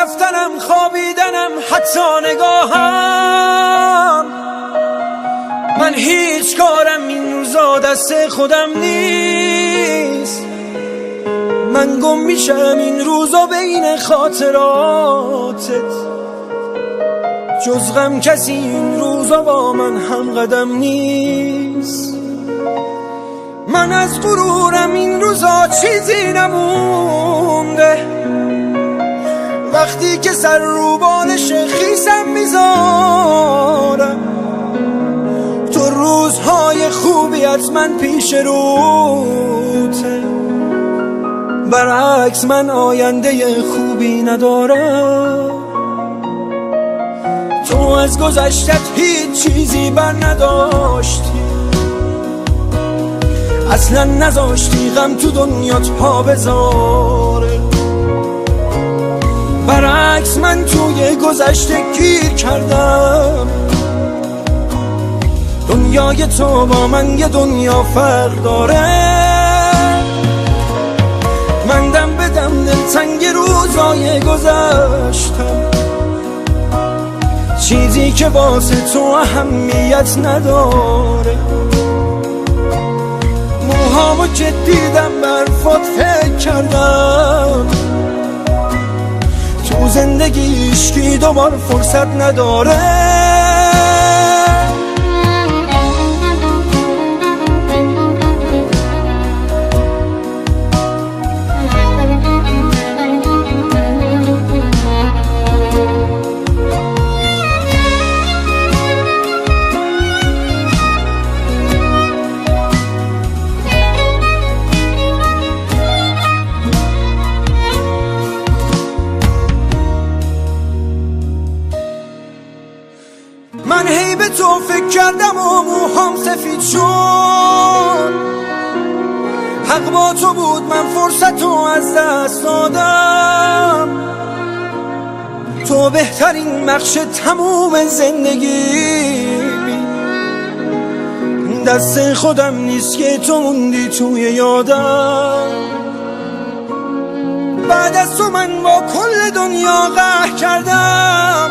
رفتنم خوابیدنم حتی نگاهم، من هیچ کارم این روزا دست خودم نیست. من گم میشم این روزا بین خاطراتت، جز غم کسی این روزا با من هم قدم نیست. من از غرورم این روزا چیزی نمونده، وقتی که سر رو بالش خیسم میذارم، تو روزهای خوبیت من پیش روته، برعکس من آینده خوبی ندارم. تو از گذشتت هیچ چیزی بر نداشتی، اصلا نذاشتی غم تو دنیات پا بذاره، برعکس من توی گذشته گیر کردم. دنیای تو با من یه دنیا فرق داره، من دم به دم دلتنگ روزای گذشتم، چیزی که واسه تو اهمیت نداره. موهامو که دیدم برفات فکر کردم، تو زندگی عشقی دوبار فرصت نداره. من هی به تو فکر کردم و موهام سفید شد، حق با تو بود من فرصتو از دست دادم. تو بهترین بخش تموم زندگی، دست خودم نیست که تو موندی توی یادم. بعد از تو من با کل دنیا قهر کردم،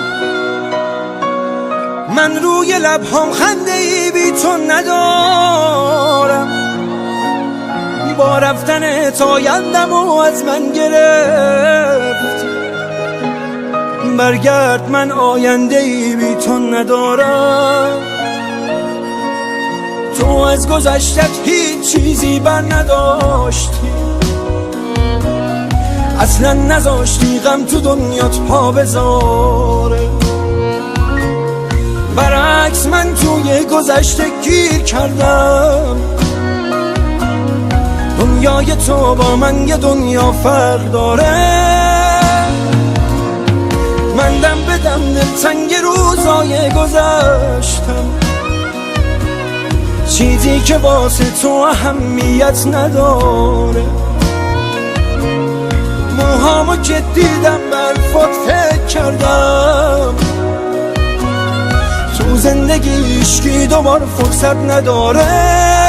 من روی لبهام خنده ای بی تو ندارم. با رفتن آیندم و از من گرفت، برگرد من آینده ای بی تو ندارم. تو از گذشتت هیچ چیزی بر نداشتی، اصلا نذاشتی غم تو دنیات پا بذاره، برعکس من توی گذشته گیر کردم. دنیای تو با من یه دنیا فرق داره، من دم به دم دلتنگ روزای گذشتم، چیزی که واسه تو اهمیت نداره. موهامو که دیدم برفات فکر کردم، تو زندگی عشقی دوبار فرصت نداره.